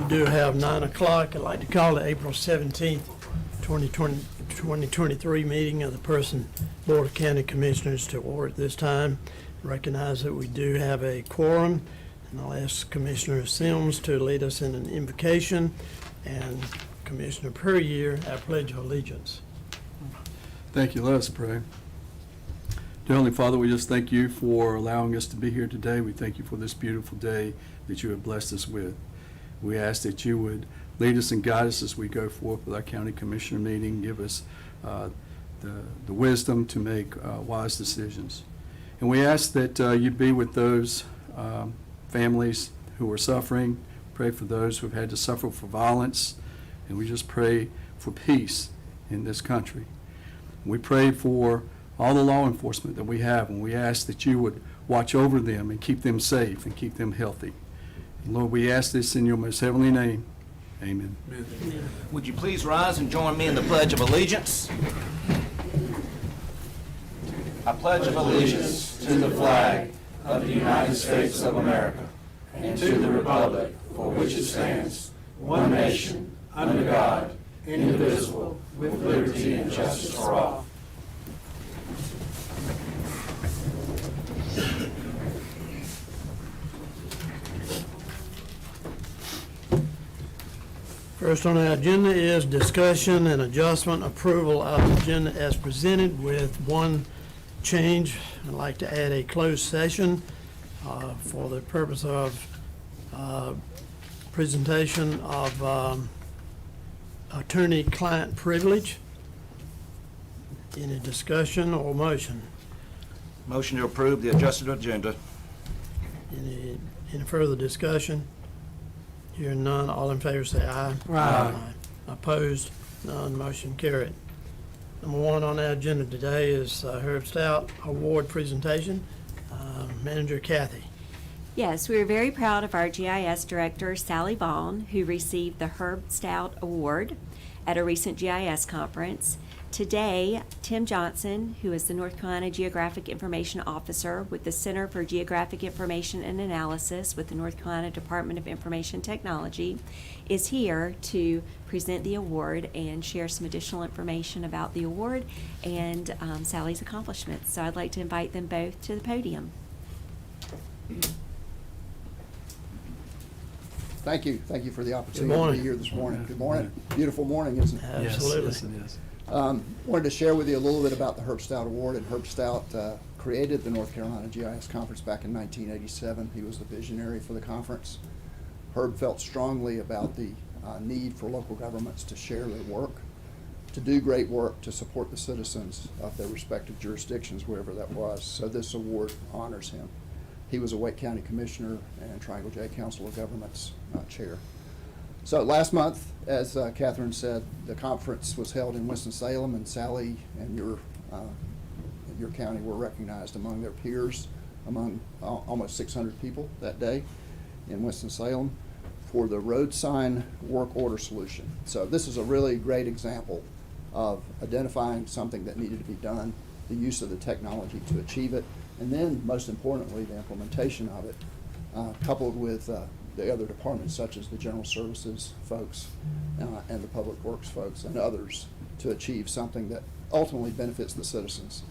We do have 9 o'clock. I'd like to call the April 17th, 2023 meeting of the Person Board of County Commissioners to order at this time. Recognize that we do have a quorum, and I'll ask Commissioner Sims to lead us in an invocation, and Commissioner Puryear, our Pledge of Allegiance. Thank you. Let us pray. Dear Heavenly Father, we just thank you for allowing us to be here today. We thank you for this beautiful day that you have blessed us with. We ask that you would lead us and guide us as we go forth with our county commissioner meeting. Give us the wisdom to make wise decisions. And we ask that you be with those families who are suffering. Pray for those who have had to suffer for violence. And we just pray for peace in this country. We pray for all the law enforcement that we have, and we ask that you would watch over them and keep them safe and keep them healthy. And Lord, we ask this in your most heavenly name. Amen. Amen. Would you please rise and join me in the Pledge of Allegiance? I pledge allegiance to the flag of the United States of America and to the republic for which it stands, one nation, under God, indivisible, with liberty and justice for all. First on our agenda is discussion and adjustment approval of the agenda as presented with one change. I'd like to add a closed session for the purpose of presentation of attorney-client privilege. Any discussion or motion? Motion to approve the adjusted agenda. Any further discussion? Hearing none, all in favor say aye. Aye. Opposed? None, motion carried. Number one on our agenda today is Herb Stout Award presentation. Manager Kathy. Yes, we are very proud of our GIS Director, Sally Vaughn, who received the Herb Stout Award at a recent GIS conference. Today, Tim Johnson, who is the North Carolina Geographic Information Officer with the Center for Geographic Information and Analysis with the North Carolina Department of Information Technology, is here to present the award and share some additional information about the award and Sally's accomplishments. So I'd like to invite them both to the podium. Thank you. Thank you for the opportunity to be here this morning. Good morning. Beautiful morning, isn't it? Absolutely. Yes, it is. Wanted to share with you a little bit about the Herb Stout Award. And Herb Stout created the North Carolina GIS Conference back in 1987. He was the visionary for the conference. Herb felt strongly about the need for local governments to share their work, to do great work, to support the citizens of their respective jurisdictions, wherever that was. So this award honors him. He was a Wake County Commissioner and Triangle J Council of Governments Chair. So last month, as Catherine said, the conference was held in Winston-Salem, and Sally and your county were recognized among their peers, among almost 600 people that day in Winston-Salem for the road sign work order solution. So this is a really great example of identifying something that needed to be done, the use of the technology to achieve it, and then, most importantly, the implementation of it, coupled with the other departments, such as the general services folks and the public works folks and others, to achieve something that ultimately benefits the citizens.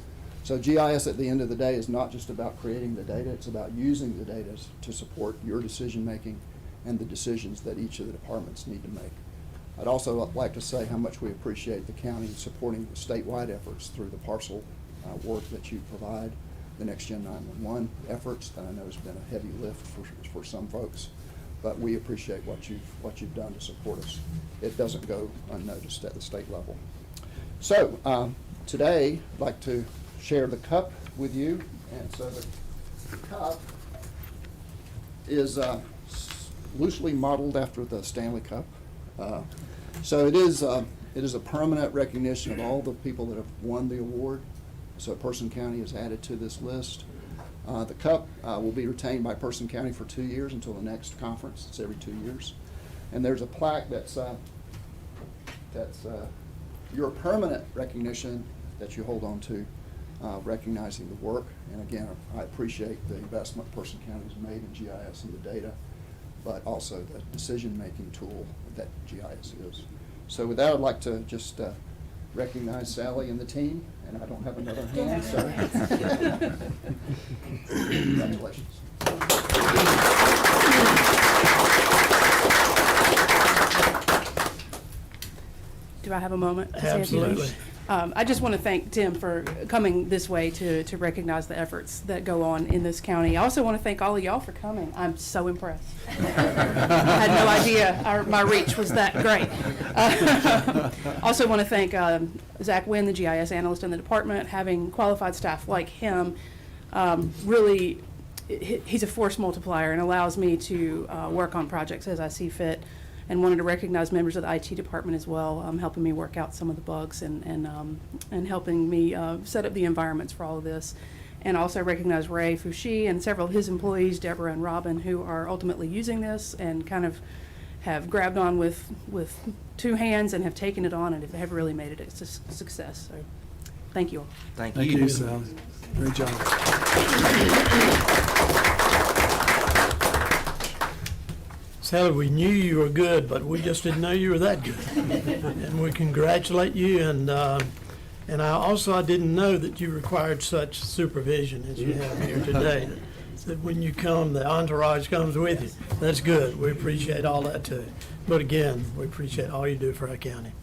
So GIS at the end of the day is not just about creating the data, it's about using the data to support your decision making and the decisions that each of the departments need to make. I'd also like to say how much we appreciate the county supporting the statewide efforts through the parcel work that you provide, the Next Gen 911 efforts that I know has been a heavy lift for some folks, but we appreciate what you've done to support us. It doesn't go unnoticed at the state level. So today I'd like to share the cup with you, and so the cup is loosely modeled after the Stanley Cup. So it is a permanent recognition of all the people that have won the award. So Person County is added to this list. The cup will be retained by Person County for 2 years until the next conference. It's every 2 years. And there's a plaque that's your permanent recognition that you hold on to, recognizing the work. And again, I appreciate the investment Person County has made in GIS and the data but also the decision-making tool that GIS is. So with that, I'd like to just recognize Sally and the team, and I don't have another hand, so. Congratulations. Do I have a moment to say a few things? Absolutely. I just want to thank Tim for coming this way to recognize the efforts that go on in this county. I also want to thank all of y'all for coming. I'm so impressed. I had no idea my reach was that great. Also want to thank Zach Wynn, the GIS analyst in the department. Having qualified staff like him, really, he's a force multiplier and allows me to work on projects as I see fit. And wanted to recognize members of the IT department as well, helping me work out some of the bugs and helping me set up the environments for all of this. And also recognize Ray Fouchi and several of his employees, Deborah and Robin, who are ultimately using this and kind of have grabbed on with two hands and have taken it on and have really made it a success. So thank you all. Thank Thank you, Sally. Great job. Sally, we knew you were good, but we just didn't know you were that good. And we congratulate you, and I didn't know that you required such supervision as you have here today. That when you come, the entourage comes with you. That's good. We appreciate all that too. But again, we appreciate all you do for our county.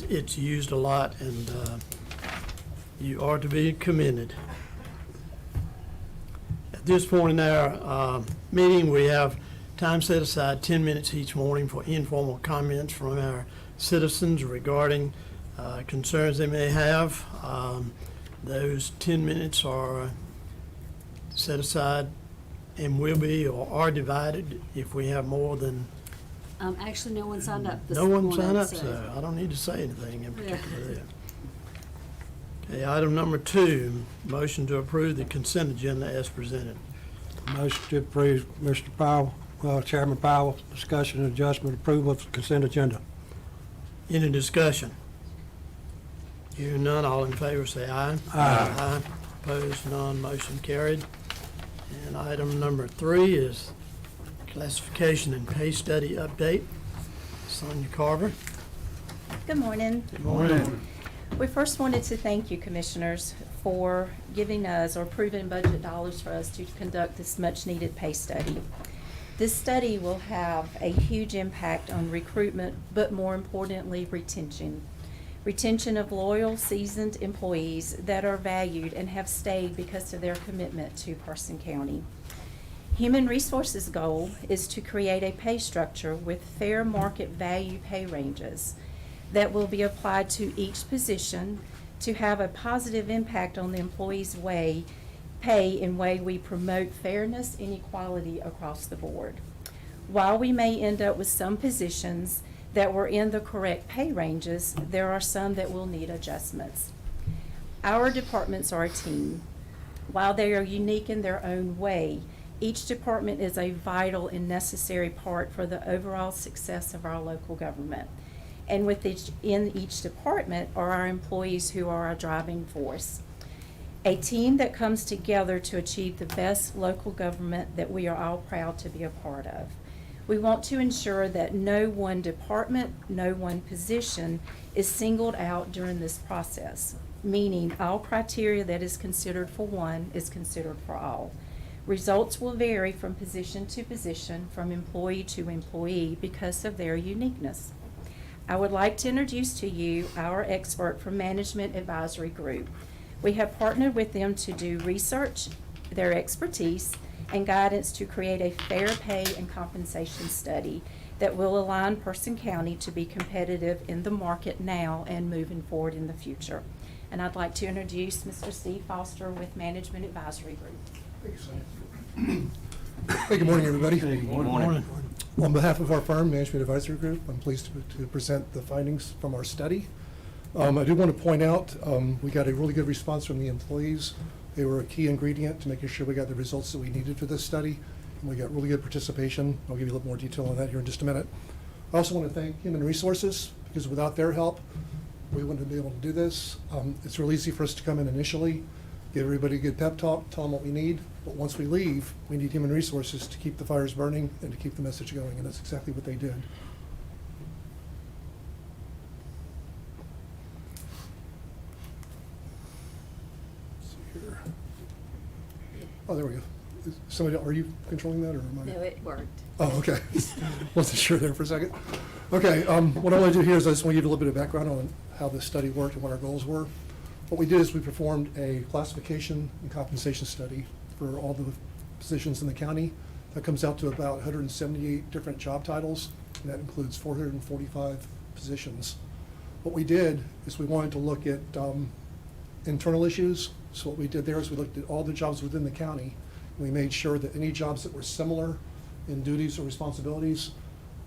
It's used a lot, and you are to be commended. At this point in our meeting, we have time set aside 10 minutes each morning for informal comments from our citizens regarding concerns they may have. Those 10 minutes are set aside and will be or are divided if we have more than. Actually, no one signed up this No morning. one signed up, so- so I don't need to say anything in Yeah. particular there. Okay, item number 2, motion to approve the consent agenda as presented. Motion to approve, Mr. Powell, Chairman Powell, discussion and adjustment, approval of consent agenda. Any discussion? Hearing none, all in favor say aye. Aye. Opposed, none, motion carried. And item number 3 is classification and pay study update. Sonia Carver. Good morning. Good morning. We first wanted to thank you, Commissioners, for giving us or approving budget dollars for us to conduct this much-needed pay study. This study will have a huge impact on recruitment, but more importantly, retention. Retention of loyal, seasoned employees that are valued and have stayed because of their commitment to Carson County. Human Resources' goal is to create a pay structure with fair market value pay ranges that will be applied to each position to have a positive impact on the employee's pay in way we promote fairness and equality across the board. While we may end up with some positions that were in the correct pay ranges, there are some that will need adjustments. Our departments are a team. While they are unique in their own way, each department is a vital and necessary part for the overall success of our local government. And in each department are our employees who are our driving force. A team that comes together to achieve the best local government that we are all proud to be a part of. We want to ensure that no one department, no one position is singled out during this process, meaning all criteria that is considered for one is considered for all. Results will vary from position to position, from employee to employee because of their uniqueness. I would like to introduce to you our expert from Management Advisory Group. We have partnered with them to do research, their expertise, and guidance to create a fair pay and compensation study that will align Person County to be competitive in the market now and moving forward in the future. And I'd like to introduce Mr. Steve Foster with Management Advisory Group. Hey, good morning, everybody. Good Morning. On behalf of our firm, Management Advisory Group, I'm pleased to present the findings from our study. I do want to point out, we got a really good response from the employees. They were a key ingredient to making sure we got the results that we needed for this study. And we got really good participation. I'll give you a little more detail on that here in just a minute. I also want to thank Human Resources, because without their help, we wouldn't be able to do this. It's real easy for us to come in initially, give everybody a good pep talk, tell them what we need, But once we leave, we need human resources to keep the fires burning and to keep the message going, and that's exactly what they did. Let's see here. Oh, there we go. Somebody, are you controlling that, or am I? No, it worked. Oh, okay. Wasn't sure there for a second. Okay, what I want to do here is I just want to give you a little bit of background on how this study worked and what our goals were. What we did is we performed a classification and compensation study for all the positions in the county. That comes out to about 178 different job titles, and that includes 445 positions. What we did is we wanted to look at internal issues. So what we did there is we looked at all the jobs within the county. We made sure that any jobs that were similar in duties or responsibilities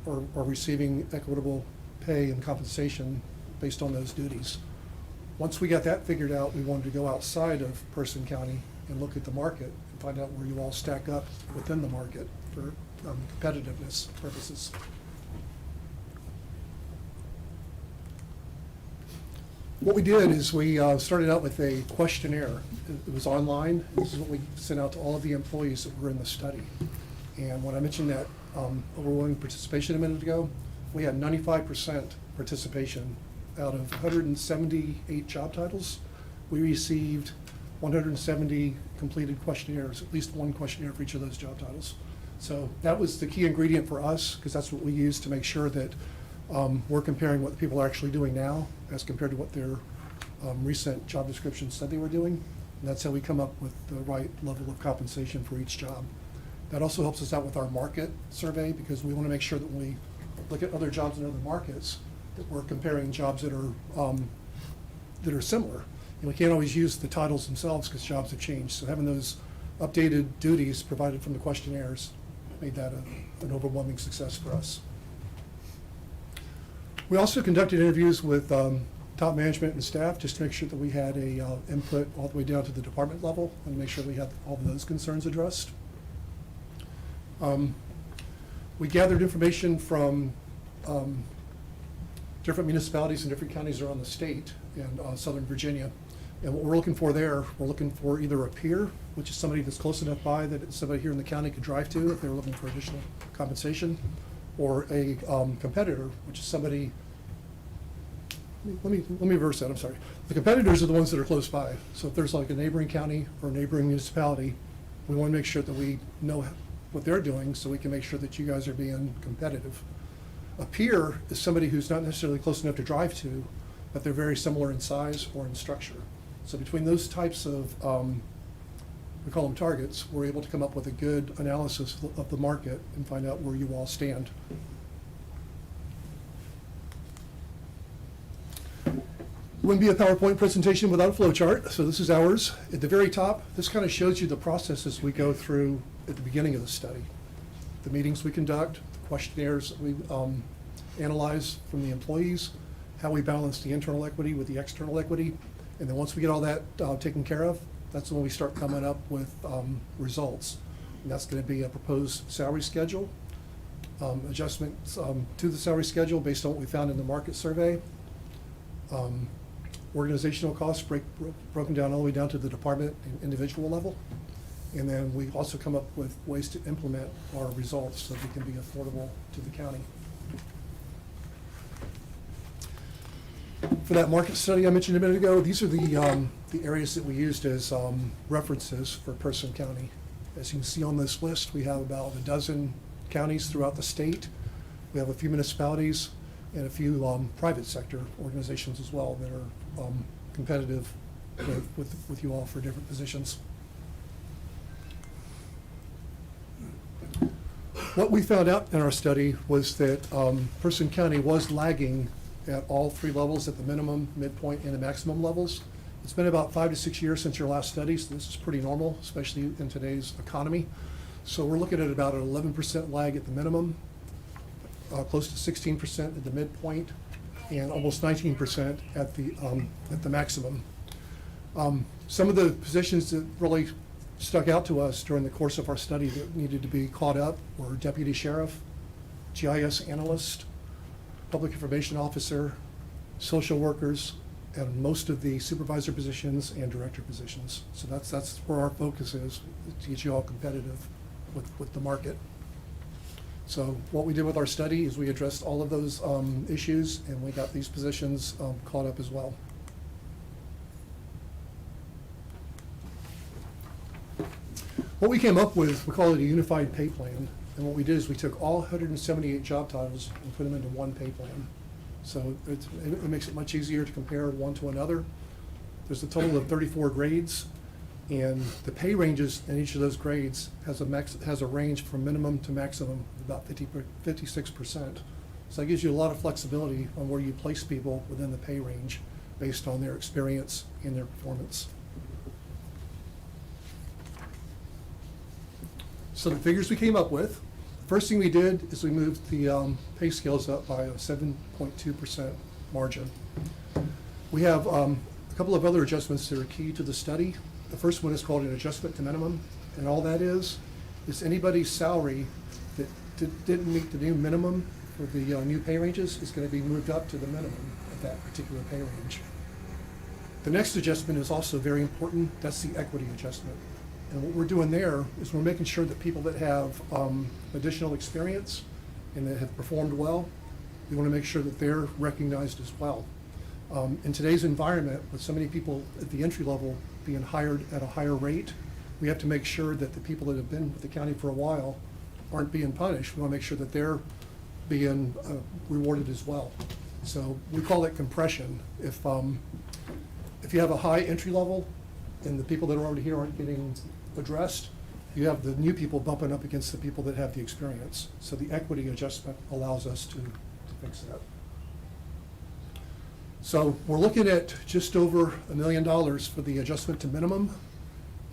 are receiving equitable pay and compensation based on those duties. Once we got that figured out, we wanted to go outside of Person County and look at the market and find out where you all stack up within the market for competitiveness purposes. What we did is we started out with a questionnaire. It was online. This is what we sent out to all of the employees that were in the study. And when I mentioned that overwhelming participation a minute ago, we had 95% participation out of 178 job titles. We received 170 completed questionnaires, at least one questionnaire for each of those job titles. So that was the key ingredient for us, because that's what we used to make sure that we're comparing what the people are actually doing now as compared to what their recent job descriptions said they were doing. And that's how we come up with the right level of compensation for each job. That also helps us out with our market survey, because we want to make sure that when we look at other jobs in other markets, that we're comparing jobs that are similar. And we can't always use the titles themselves because jobs have changed. So having those updated duties provided from the questionnaires made that an overwhelming success for us. We also conducted interviews with top management and staff just to make sure that we had a input all the way down to the department level and make sure we had all of those concerns addressed. We gathered information from different municipalities and different counties around the state and Southern Virginia. And what we're looking for there, we're looking for either a peer, which is somebody that's close enough by that somebody here in the county could drive to if they were looking for additional compensation, or a competitor, which is somebody, let me reverse that, I'm sorry. The competitors are the ones that are close by. So if there's like a neighboring county or a neighboring municipality, we want to make sure that we know what they're doing so we can make sure that you guys are being competitive. A peer is somebody who's not necessarily close enough to drive to, but they're very similar in size or in structure. So between those types of, we call them targets, we're able to come up with a good analysis of the market and find out where you all stand. Wouldn't be a PowerPoint presentation without a flow chart, so this is ours. At the very top, this kind of shows you the processes we go through at the beginning of the study. The meetings we conduct, the questionnaires that we analyze from the employees, how we balance the internal equity with the external equity, and then once we get all that taken care of, that's when we start coming up with results. And that's going to be a proposed salary schedule, adjustments to the salary schedule based on what we found in the market survey, organizational costs broken down all the way down to the department and individual level. And then we also come up with ways to implement our results so they can be affordable to the county. For that market study I mentioned a minute ago, these are the areas that we used as references for Person County. As you can see on this list, we have about a dozen counties throughout the state. We have a few municipalities and a few private sector organizations as well that are competitive with you all for different positions. What we found out in our study was that Person County was lagging at all three levels, at the minimum, midpoint, and the maximum levels. It's been about 5 to 6 years since your last study, so this is pretty normal, especially in today's economy. So we're looking at about an 11% lag at the minimum, close to 16% at the midpoint, and almost 19% at the maximum. Some of the positions that really stuck out to us during the course of our study that needed to be caught up were deputy sheriff, GIS analyst, public information officer, social workers, and most of the supervisor positions and director positions. So that's where our focus is, to get you all competitive with the market. So what we did with our study is we addressed all of those issues, and we got these positions caught up as well. What we came up with, we call it a unified pay plan. And what we did is we took all 178 job titles and put them into one pay plan. So it makes it much easier to compare one to another. There's a total of 34 grades, and the pay ranges in each of those grades has a range from minimum to maximum of about 56%. So that gives you a lot of flexibility on where you place people within the pay range based on their experience and their performance. So the figures we came up with, first thing we did is we moved the pay scales up by a 7.2% margin. We have a couple of other adjustments that are key to the study. The first one is called an adjustment to minimum, and all that is anybody's salary that didn't meet the new minimum for the new pay ranges is going to be moved up to the minimum of that particular pay range. The next adjustment is also very important. That's the equity adjustment. And what we're doing there is we're making sure that people that have additional experience and that have performed well, we want to make sure that they're recognized as well. In today's environment, with so many people at the entry level being hired at a higher rate, we have to make sure that the people that have been with the county for a while aren't being punished. We want to make sure that they're being rewarded as well. So we call it compression. If you have a high entry level and the people that are already here aren't getting addressed, you have the new people bumping up against the people that have the experience. So the equity adjustment allows us to fix that. So we're looking at just over $1 million for the adjustment to minimum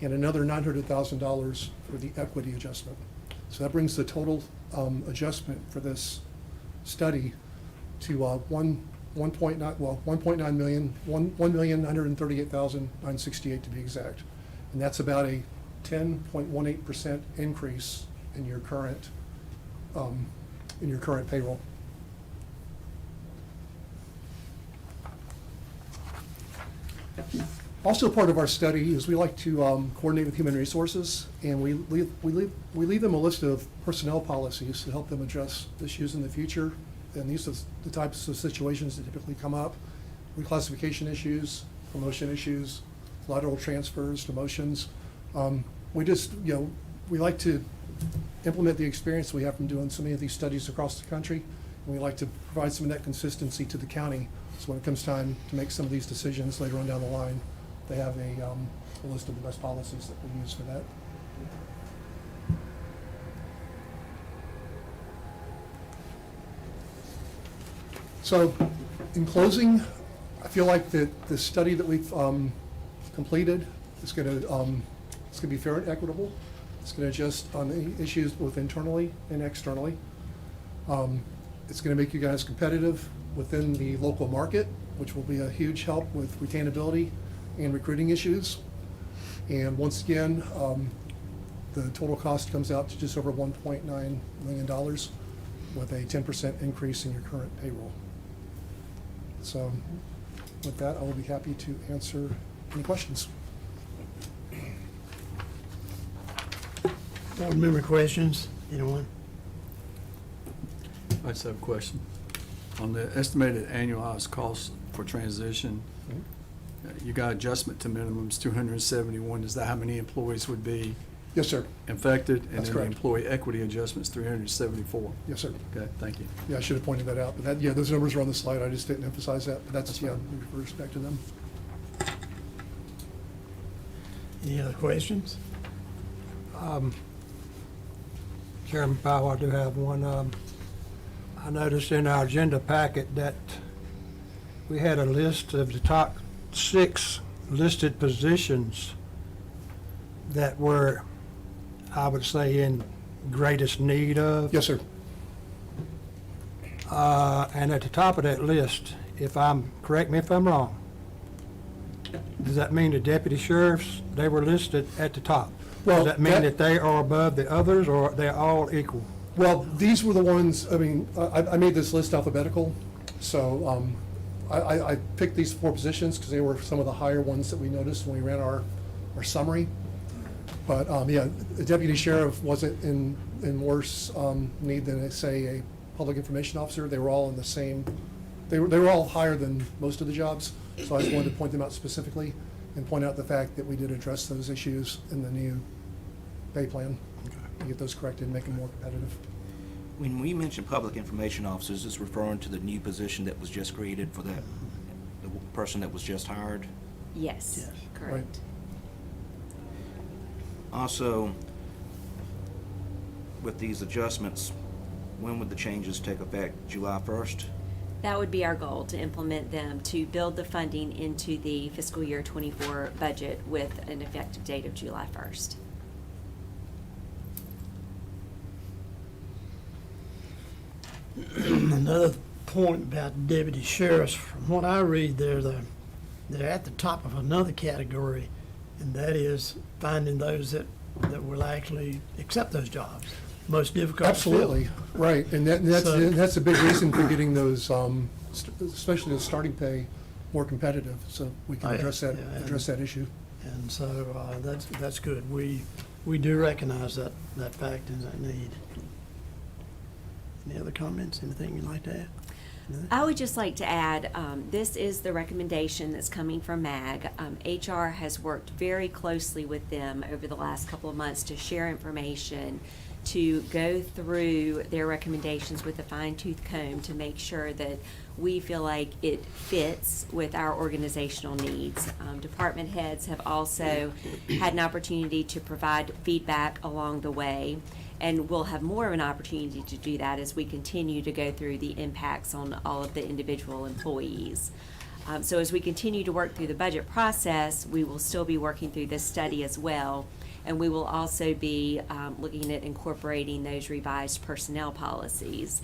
and another $900,000 for the equity adjustment. So that brings the total adjustment for this study to 1.9 million, 1,938,968 to be exact. And that's about a 10.18% increase in your current payroll. Also part of our study is we like to coordinate with human resources, and we leave them a list of personnel policies to help them address issues in the future. And these are the types of situations that typically come up: reclassification issues, promotion issues, lateral transfers, demotions. We just, we like to implement the experience we have from doing so many of these studies across the country, and we like to provide some of that consistency to the county. So when it comes time to make some of these decisions later on down the line, they have a list of the best policies that we use for that. So in closing, I feel like that the study that we've completed is going to be fair and equitable. It's going to adjust on the issues both internally and externally. It's going to make you guys competitive within the local market, which will be a huge help with retainability and recruiting issues. And once again, the total cost comes out to just over $1.9 million with a 10% increase in your current payroll. So with that, I will be happy to answer any questions. Board member questions? Anyone? I just have a question. On the estimated annualized cost for transition, you got adjustment to minimums 271. Is that how many employees would be Yes, sir. infected? And That's then correct. the employee equity adjustments 374. Yes, sir. Okay, thank you. Yeah, I should have pointed that out. But that, those numbers are on the slide. I just didn't emphasize that. But that's fine. we refer back to them. Any other questions? Chairman Powell, I do have one. I noticed in our agenda packet that we had a list of the top 6 listed positions that were, I would say, in greatest need of. Yes, sir. And at the top of that list, correct me if I'm wrong, does that mean the deputy sheriffs, they were listed at the top? Well, Does that mean that they are above the others, or they're all equal? Well, these were the ones, I mean, I made this list alphabetical. So I picked these 4 positions because they were some of the higher ones that we noticed when we ran our summary. But, yeah, the deputy sheriff wasn't in worse need than, say, a public information officer. They were all in the same, they were all higher than most of the jobs. So I just wanted to point them out specifically and point out the fact that we did address those issues in the new pay plan. To get those corrected and make them more competitive. When we mention public information officers, it's referring to the new position that was just created for the person that was just hired. Yes, Yes. correct. Also, with these adjustments, when would the changes take effect? July 1st? That would be our goal, to implement them, to build the funding into the fiscal year '24 budget with an effective date of July 1st. Another point about deputy sheriffs, from what I read, they're at the top of another category, and that is finding those that will actually accept those jobs. Most difficult to fill. Absolutely, right, and So- that's a big reason for getting those, especially the starting pay, more competitive, so we Oh, can yeah, address that yeah. issue. And so that's good. We do recognize that fact and that need. Any other comments? Anything you'd like to add? No? I would just like to add, this is the recommendation that's coming from MAG. HR has worked very closely with them over the last couple of months to share information, to go through their recommendations with a fine-tooth comb to make sure that we feel like it fits with our organizational needs. Department heads have also had an opportunity to provide feedback along the way, and we'll have more of an opportunity to do that as we continue to go through the impacts on all of the individual employees. So as we continue to work through the budget process, we will still be working through this study as well, and we will also be looking at incorporating those revised personnel policies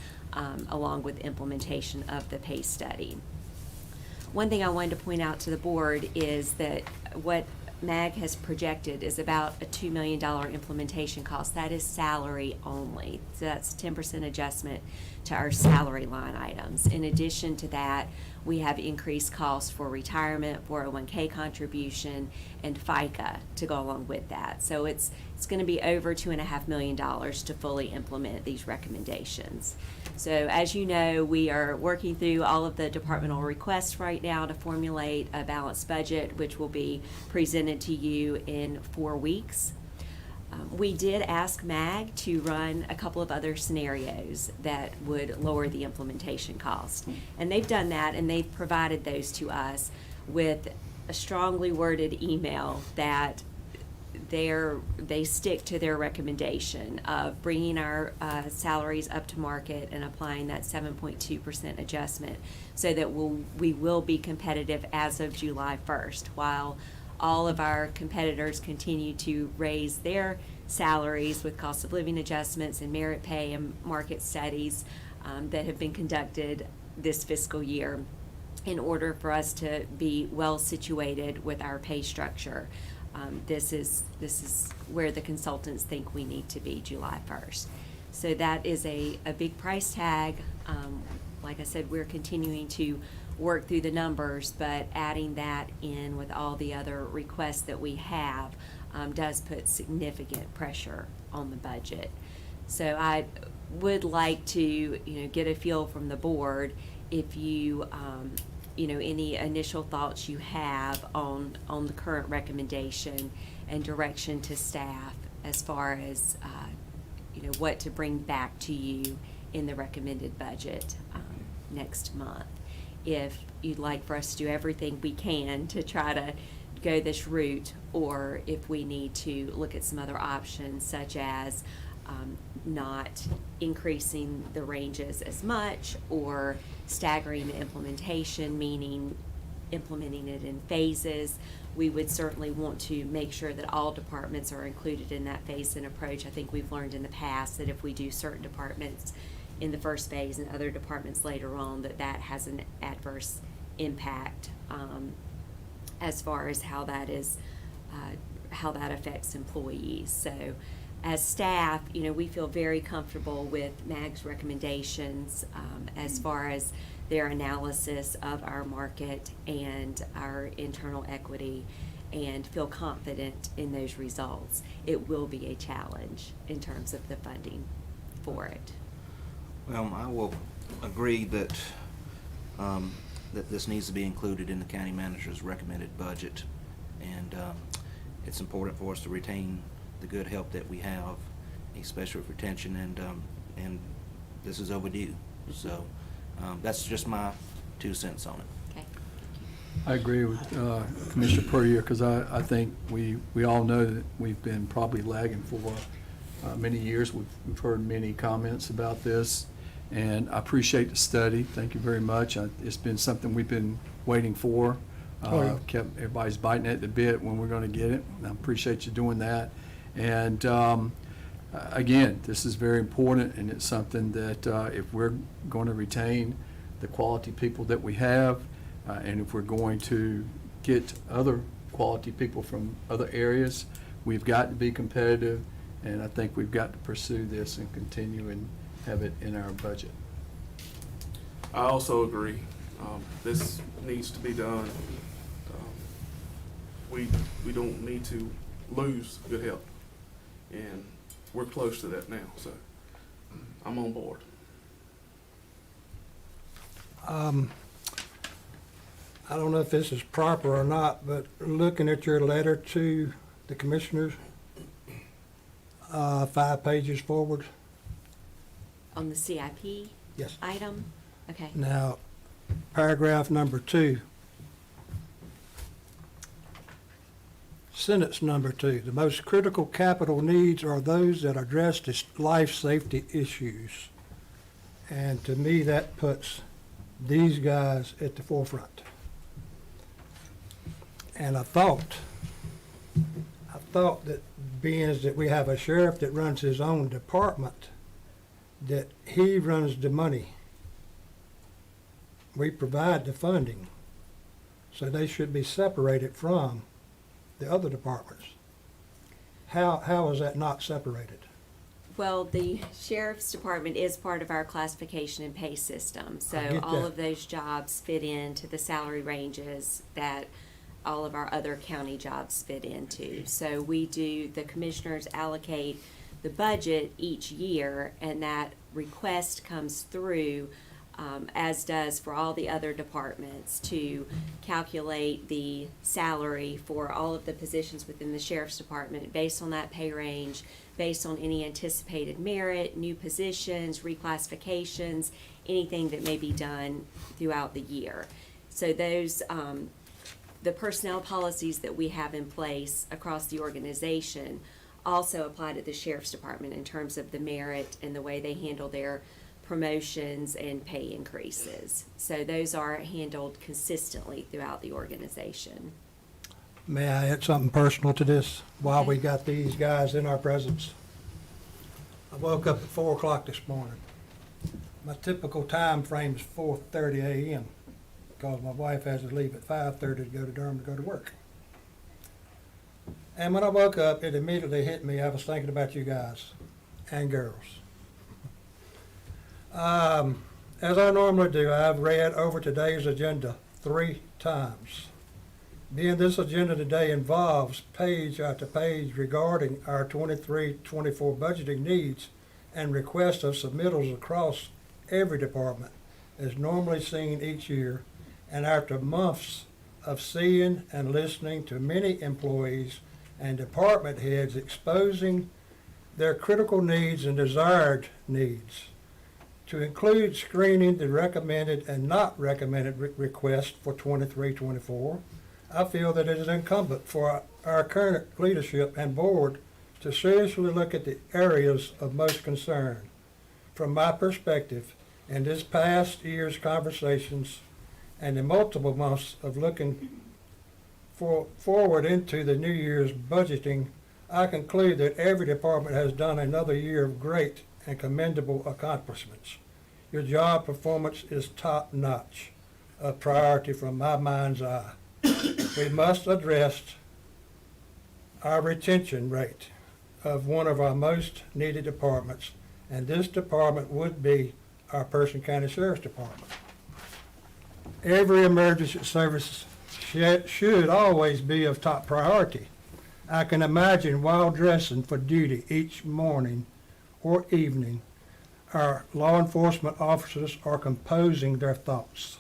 along with implementation of the pay study. One thing I wanted to point out to the board is that what MAG has projected is about a $2 million implementation cost. That is salary only. So that's 10% adjustment to our salary line items. In addition to that, we have increased costs for retirement, 401k contribution, and FICA to go along with that. So it's going to be over $2.5 million to fully implement these recommendations. So as you know, we are working through all of the departmental requests right now to formulate a balanced budget, which will be presented to you in 4 weeks. We did ask MAG to run a couple of other scenarios that would lower the implementation cost. And they've done that, and they've provided those to us with a strongly worded email that they stick to their recommendation of bringing our salaries up to market and applying that 7.2% adjustment so that we will be competitive as of July 1st, while all of our competitors continue to raise their salaries with cost of living adjustments and merit pay and market studies that have been conducted this fiscal year in order for us to be well situated with our pay structure. This is where the consultants think we need to be July 1st. So that is a big price tag. Like I said, we're continuing to work through the numbers, but adding that in with all the other requests that we have does put significant pressure on the budget. So I would like to, get a feel from the board if you, any initial thoughts you have on the current recommendation and direction to staff as far as, what to bring back to you in the recommended budget next month. If you'd like for us to do everything we can to try to go this route, or if we need to look at some other options, such as not increasing the ranges as much, or staggering the implementation, meaning implementing it in phases. We would certainly want to make sure that all departments are included in that phase-in approach. I think we've learned in the past that if we do certain departments in the first phase and other departments later on, that has an adverse impact as far as how that affects employees. So as staff, we feel very comfortable with MAG's recommendations as far as their analysis of our market and our internal equity and feel confident in those results. It will be a challenge in terms of the funding for it. Well, I will agree that, that this needs to be included in the county manager's recommended budget. And it's important for us to retain the good help that we have, especially with retention, and this is overdue. So that's just my 2 cents on it. Okay. I agree with Commissioner Puryear, because I think we all know that we've been probably lagging for many years. We've heard many comments about this, and I appreciate the study. Thank you very much. It's been something we've been waiting for. Oh, yeah. Kept everybody's biting at the bit when we're going to get it. And I appreciate you doing that. And again, this is very important, and it's something that if we're going to retain the quality people that we have, and if we're going to get other quality people from other areas, we've got to be competitive, and I think we've got to pursue this and continue and have it in our budget. I also agree. This needs to be done. We don't need to lose good help, and we're close to that now, so I'm on board. I don't know if this is proper or not, but looking at your letter to the commissioners, 5 pages forward. On the CIP Yes. item? Okay. Now, paragraph number 2. Sentence number 2, the most critical capital needs are those that address the life safety issues. And to me, that puts these guys at the forefront. And I thought that being as that we have a sheriff that runs his own department, that he runs the money. We provide the funding, so they should be separated from the other departments. How is that not separated? Well, the sheriff's department is part of our classification and pay system, I so get all that. of those jobs fit into the salary ranges that all of our other county jobs fit into. So the commissioners allocate the budget each year, and that request comes through, as does for all the other departments, to calculate the salary for all of the positions within the sheriff's department based on that pay range, based on any anticipated merit, new positions, reclassifications, anything that may be done throughout the year. So those, the personnel policies that we have in place across the organization also apply to the sheriff's department in terms of the merit and the way they handle their promotions and pay increases. So those are handled consistently throughout the organization. May I add something personal to this while we Okay. got these guys in our presence? I woke up at 4 o'clock this morning. My typical time frame is 4:30 a.m. because my wife has to leave at 5:30 to go to Durham to go to work. And when I woke up, it immediately hit me. I was thinking about you guys and girls. As I normally do, I've read over today's agenda 3 times. Being this agenda today involves page after page regarding our 23-24 budgeting needs and requests of submittals across every department as normally seen each year, and after months of seeing and listening to many employees and department heads exposing their critical needs and desired needs, to include screening the recommended and not recommended requests for 23-24, I feel that it is incumbent for our current leadership and board to seriously look at the areas of most concern. From my perspective, in this past year's conversations and the multiple months of looking forward into the new year's budgeting, I conclude that every department has done another year of great and commendable accomplishments. Your job performance is top-notch, a priority from my mind's eye. We must address our retention rate of one of our most needed departments, and this department would be our Person County Sheriff's Department. Every emergency service should always be of top priority. I can imagine while dressing for duty each morning or evening, our law enforcement officers are composing their thoughts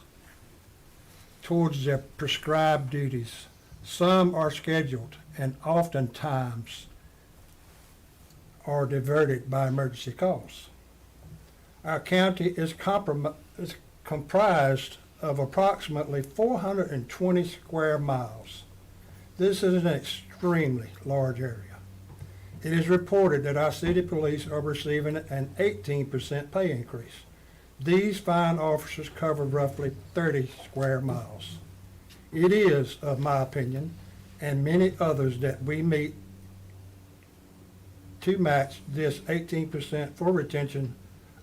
towards their prescribed duties. Some are scheduled and oftentimes are diverted by emergency calls. Our county is comprised of approximately 420 square miles. This is an extremely large area. It is reported that our city police are receiving an 18% pay increase. These fine officers cover roughly 30 square miles. It is, of my opinion, and many others, that we meet to match this 18% for retention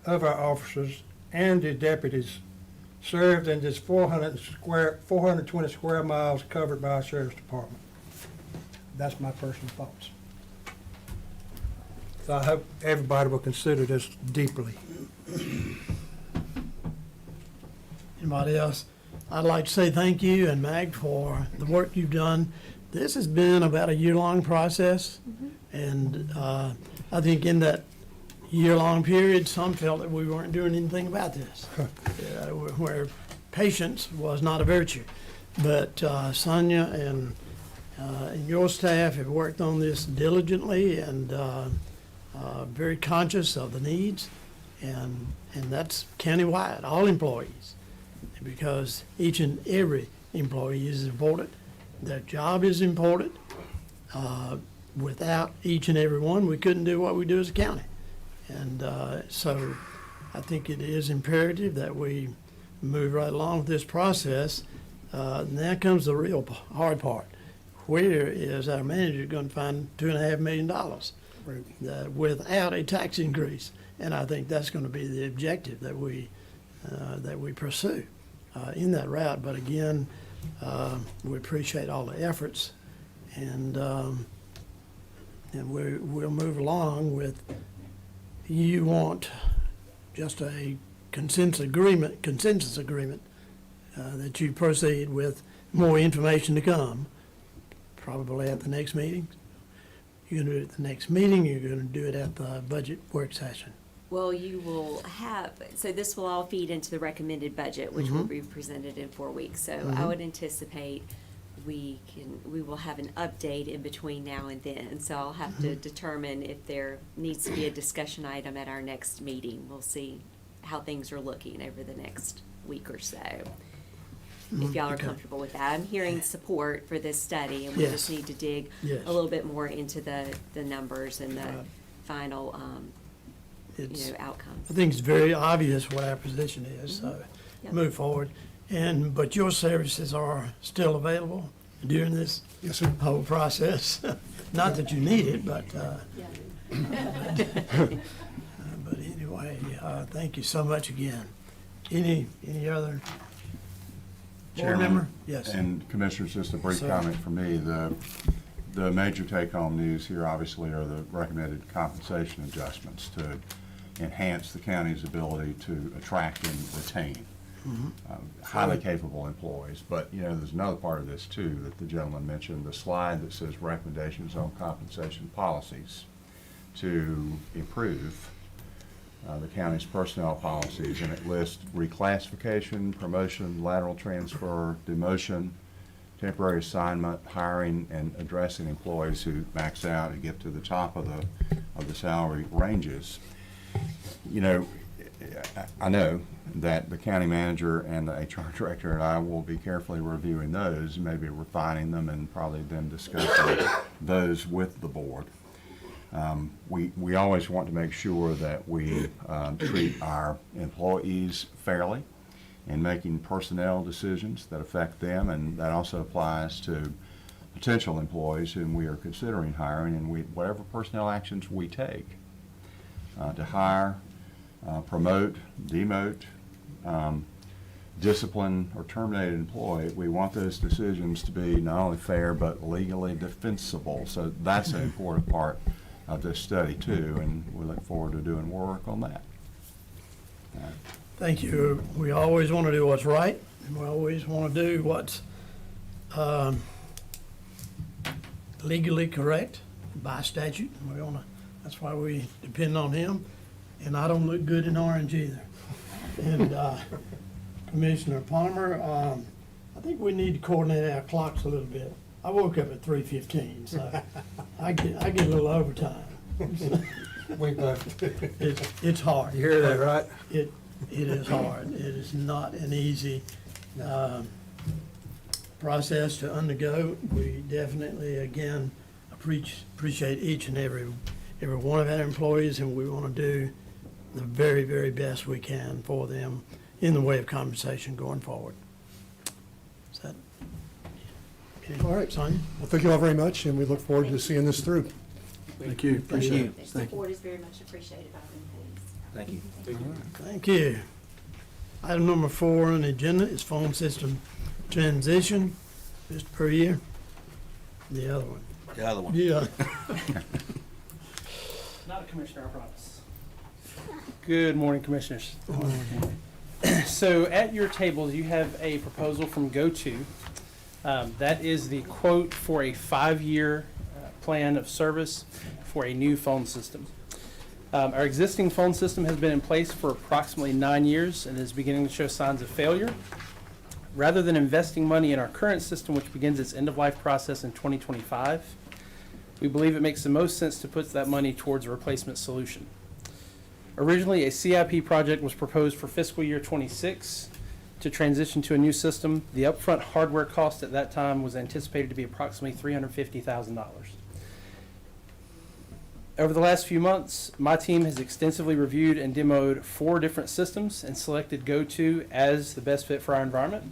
of our officers and the deputies served in this 420 square miles covered by our sheriff's department. That's my personal thoughts. So I hope everybody will consider this deeply. Anybody else? I'd like to say thank you and Mag for the work you've done. This has been about a year-long process, and I think in that year-long period, some felt that we weren't doing anything about this, where patience was not a virtue. But Sonia and your staff have worked on this diligently and very conscious of the needs, and that's countywide, all employees, because each and every employee is important. Their job is important. Without each and every one, we couldn't do what we do as a county. And so I think it is imperative that we move right along with this process. Now comes the real hard part. Where is our manager going to find $2.5 million without a tax increase? And I think that's going to be the objective that we pursue in that route. But again, we appreciate all the efforts, and we'll move along with. You want just a consensus agreement that you proceed with more information to come, probably at the next meeting. You're going to do it at the next meeting. You're going to do it at the budget work session. Well, you will have, so this will all feed into the recommended budget, which will be presented in 4 weeks. So I would anticipate we will have an update in between now and then. So I'll have to determine if there needs to be a discussion item at our next meeting. We'll see how things are looking over the next week or so. If y'all are comfortable with that. I'm hearing support for this study, and we just need to dig a little bit more into the numbers and the final outcomes. I think it's very obvious what our position is, so move forward. But your services are still available during this whole process. Not that you need it, but but anyway, thank you so much again. Any other board member? Yes. And Commissioners, just a brief comment from me. The major take-home news here obviously are the recommended compensation adjustments to enhance the county's ability to attract and retain highly capable employees. But, there's another part of this, too, that the gentleman mentioned, the slide that says recommendations on compensation policies to improve the county's personnel policies, and it lists reclassification, promotion, lateral transfer, demotion, temporary assignment, hiring, and addressing employees who max out and get to the top of the salary ranges. I know that the county manager and the HR director and I will be carefully reviewing those, maybe refining them, and probably then discussing those with the board. We always want to make sure that we treat our employees fairly in making personnel decisions that affect them, and that also applies to potential employees whom we are considering hiring, and whatever personnel actions we take to hire, promote, demote, discipline, or terminate an employee, we want those decisions to be not only fair but legally defensible. So that's an important part of this study too, and we look forward to doing work on that. Thank you. We always want to do what's right, And we always want to do what's legally correct by statute. And we want to, that's why we depend on him. And I don't look good in orange either. And Commissioner Palmer, I think we need to coordinate our clocks a little bit. I woke up at 3:15, so I get a little overtime. We both. It's hard. You hear that, right? It is hard. It is not an easy process to undergo. We definitely, again, appreciate each and every one of our employees, and we want to do the very, very best we can for them in the way of compensation going forward. Is that? All right. Sonia? Well, thank you all very much, and we look forward to seeing this through. Thank you. Appreciate it. Their Thank you. support is very much appreciated by the employees. Thank you. Thank you. Item number 4 on the agenda is phone system transition, just per year. The other one. The other one. Yeah. Not a commissioner, I promise. Good morning, commissioners. So at your tables, you have a proposal from GoTo. That is the quote for a 5-year plan of service for a new phone system. Our existing phone system has been in place for approximately 9 years and is beginning to show signs of failure. Rather than investing money in our current system, which begins its end-of-life process in 2025, we believe it makes the most sense to put that money towards a replacement solution. Originally, a CIP project was proposed for fiscal year 26 to transition to a new system. The upfront hardware cost at that time was anticipated to be approximately $350,000. Over the last few months, my team has extensively reviewed and demoed 4 different systems and selected GoTo as the best fit for our environment.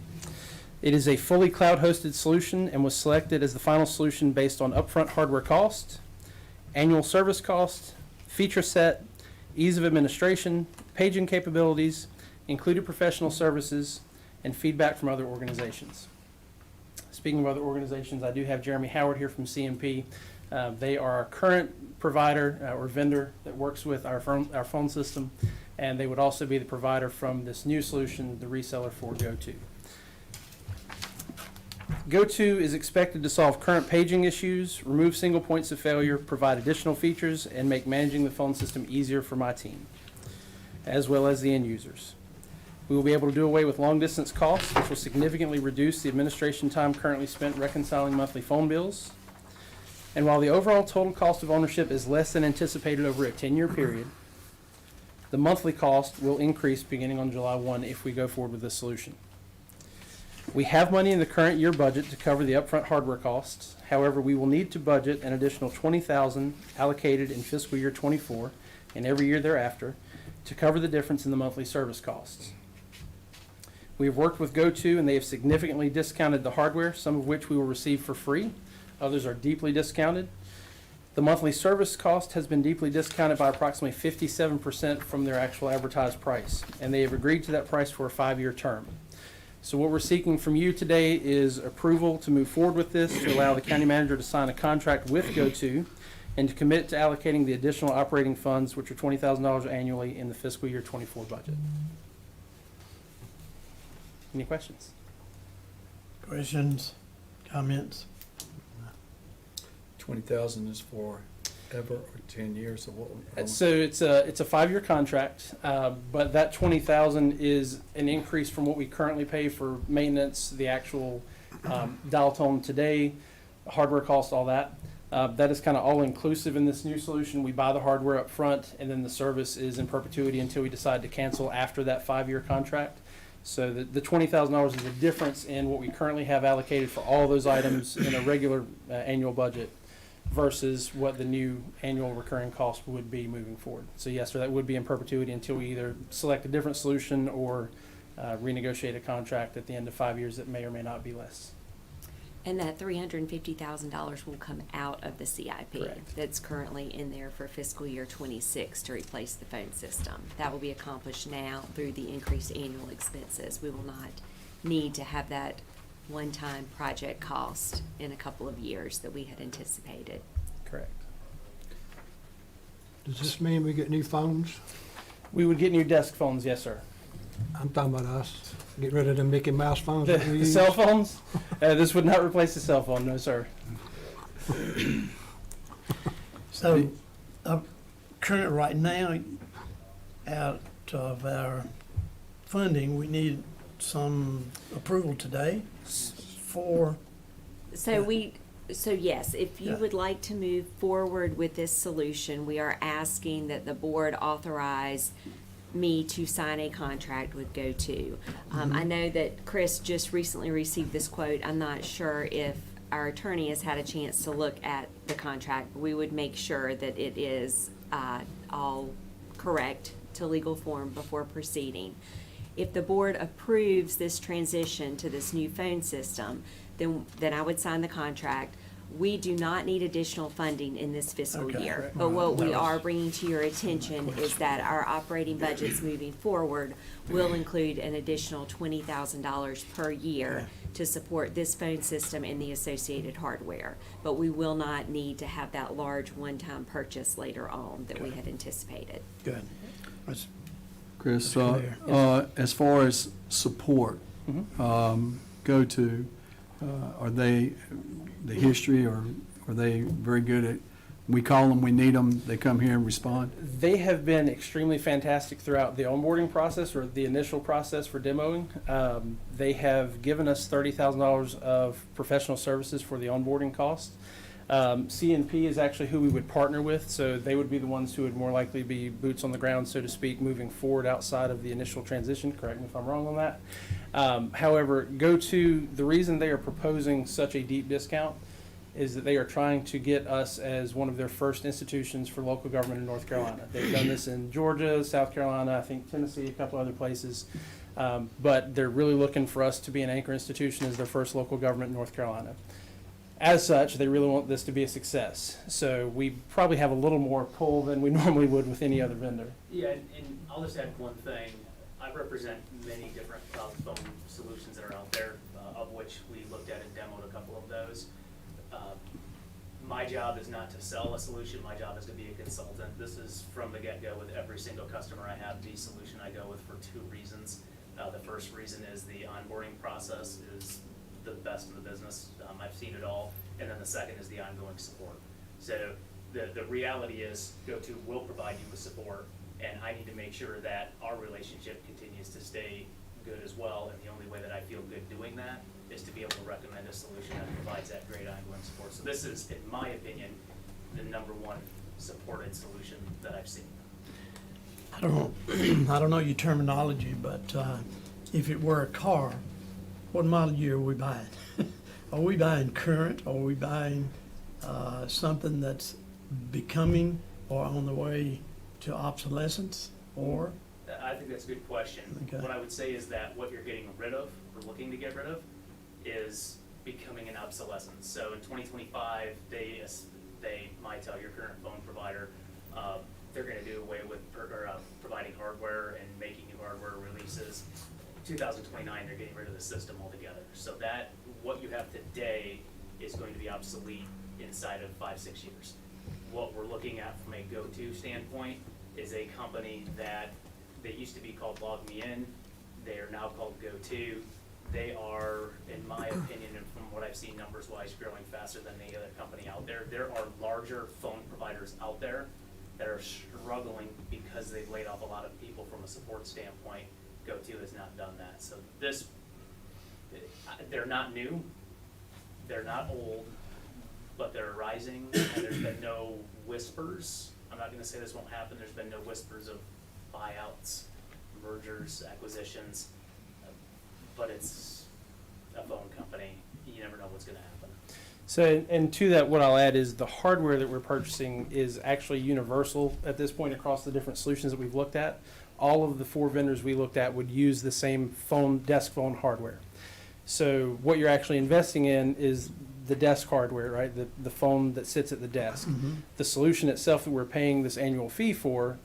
It is a fully cloud-hosted solution and was selected as the final solution based on upfront hardware cost, annual service cost, feature set, ease of administration, paging capabilities, included professional services, and feedback from other organizations. Speaking of other organizations, I do have Jeremy Howard here from CMP. They are our current provider or vendor that works with our phone system, and they would also be the provider from this new solution, the reseller for GoTo. GoTo is expected to solve current paging issues, remove single points of failure, provide additional features, and make managing the phone system easier for my team, as well as the end users. We will be able to do away with long-distance costs, which will significantly reduce the administration time currently spent reconciling monthly phone bills. And while the overall total cost of ownership is less than anticipated over a 10-year period, the monthly cost will increase beginning on July 1 if we go forward with this solution. We have money in the current year budget to cover the upfront hardware costs. However, we will need to budget an additional $20,000 allocated in fiscal year 24 and every year thereafter to cover the difference in the monthly service costs. We have worked with GoTo and they have significantly discounted the hardware, some of which we will receive for free. Others are deeply discounted. The monthly service cost has been deeply discounted by approximately 57% from their actual advertised price, and they have agreed to that price for a 5-year term. So what we're seeking from you today is approval to move forward with this, to allow the county manager to sign a contract with GoTo and to commit to allocating the additional operating funds, which are $20,000 annually in the fiscal year 24 budget. Any questions? Questions, comments? 20,000 is for ever or 10 years or what? So it's a 5-year contract, but that 20,000 is an increase from what we currently pay for maintenance, the actual dial tone today, hardware cost, all that. That is kind of all inclusive in this new solution. We buy the hardware up front, and then the service is in perpetuity until we decide to cancel after that 5-year contract. So the $20,000 is a difference in what we currently have allocated for all those items in a regular annual budget versus what the new annual recurring cost would be moving forward. So yes, sir, that would be in perpetuity until we either select a different solution or renegotiate a contract at the end of 5 years that may or may not be less. And that $350,000 will come out of the CIP. Correct. That's currently in there for fiscal year 26 to replace the phone system. That will be accomplished now through the increased annual expenses. We will not need to have that one-time project cost in a couple of years that we had anticipated. Correct. Does this mean we get new phones? We would get new desk phones, yes, sir. I'm talking about us. Get rid of the Mickey Mouse phones The that we the use. cell phones? This would not replace the cell phone, no, sir. So, current, right now, out of our funding, we need some approval today for, So yes, if you Yeah. would like to move forward with this solution, we are asking that the board authorize me to sign a contract with GoTo. I know that Chris just recently received this quote. I'm not sure if our attorney has had a chance to look at the contract. We would make sure that it is all correct to legal form before proceeding. If the board approves this transition to this new phone system, then I would sign the contract. We do not need additional funding in this fiscal Okay. year. But what we are bringing to your attention is that our operating budgets moving forward will include an additional $20,000 per year to support this phone system and the associated hardware. But we will not need to have that large one-time purchase later on that we had anticipated. good. That's Chris, clear. as far as support, GoTo, are they, the history, or are they very good at, we call them, we need them, they come here and respond? They have been extremely fantastic throughout the onboarding process or the initial process for demoing. They have given us $30,000 of professional services for the onboarding costs. CNP is actually who we would partner with, so they would be the ones who would more likely be boots on the ground, so to speak, moving forward outside of the initial transition. Correct me if I'm wrong on that. However, GoTo, the reason they are proposing such a deep discount is that they are trying to get us as one of their first institutions for local government in North Carolina. They've done this in Georgia, South Carolina, I think Tennessee, a couple other places. But they're really looking for us to be an anchor institution as their first local government in North Carolina. As such, they really want this to be a success. So we probably have a little more pull than we normally would with any other vendor. Yeah, and I'll just add one thing. I represent many different cloud phone solutions that are out there, of which we looked at and demoed a couple of those. My job is not to sell a solution, my job is to be a consultant. This is from the get-go with every single customer I have, the solution I go with for two reasons. The first reason is the onboarding process is the best in the business. I've seen it all. And then the second is the ongoing support. So the reality is GoTo will provide you with support, and I need to make sure that our relationship continues to stay good as well. And the only way that I feel good doing that is to be able to recommend a solution that provides that great ongoing support. So this is, in my opinion, the number one supported solution that I've seen. I don't know your terminology, but if it were a car, what model year are we buying? Are we buying current? Are we buying something that's becoming or on the way to obsolescence? Or I think that's a good question. Okay. What I would say is that what you're getting rid of, or looking to get rid of, is becoming an obsolescence. So in 2025, Mitel, your current phone provider, they're going to do away with providing hardware and making new hardware releases. 2029, they're getting rid of the system altogether. So that what you have today is going to be obsolete inside of 5-6 years. What we're looking at from a GoTo standpoint is a company that they used to be called LogMeIn. They are now called GoTo. They are, in my opinion, and from what I've seen numbers-wise, growing faster than any other company out there. There are larger phone providers out there that are struggling because they've laid off a lot of people from a support standpoint. GoTo has not done that. So they're not new, they're not old, but they're rising, and there's been no whispers. I'm not gonna say this won't happen, there's been no whispers of buyouts, mergers, acquisitions, but it's a phone company, you never know what's gonna happen. So, and to that, what I'll add is the hardware that we're purchasing is actually universal at this point across the different solutions that we've looked at. All of the 4 vendors we looked at would use the same desk phone hardware. So what you're actually investing in is the desk hardware, right? The phone that sits at the desk. The solution itself that we're paying this annual fee for,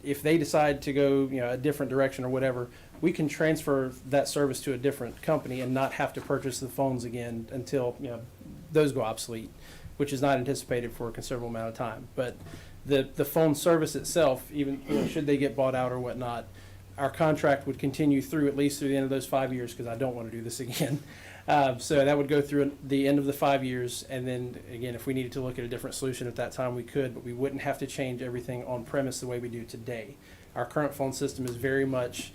if they decide to go, a different direction or whatever, we can transfer that service to a different company and not have to purchase the phones again until, those go obsolete, which is not anticipated for a considerable amount of time. But the phone service itself, even should they get bought out or whatnot, our contract would continue through, at least through the end of those 5 years, because I don't want to do this again. So that would go through the end of the 5 years, and then, again, if we needed to look at a different solution at that time, we could, but we wouldn't have to change everything on premise the way we do today. Our current phone system is very much,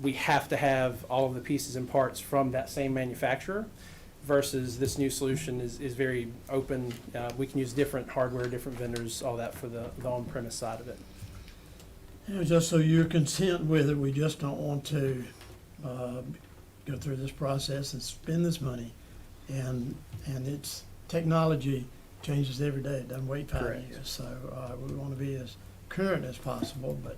we have to have all of the pieces and parts from that same manufacturer, versus this new solution is very open. We can use different hardware, different vendors, all that for the on-premise side of it. You know, just so you're content with it, we just don't want to go through this process and spend this money. And it's, technology changes every day. It doesn't wait 5 Correct. years. So we want to be as current as possible, but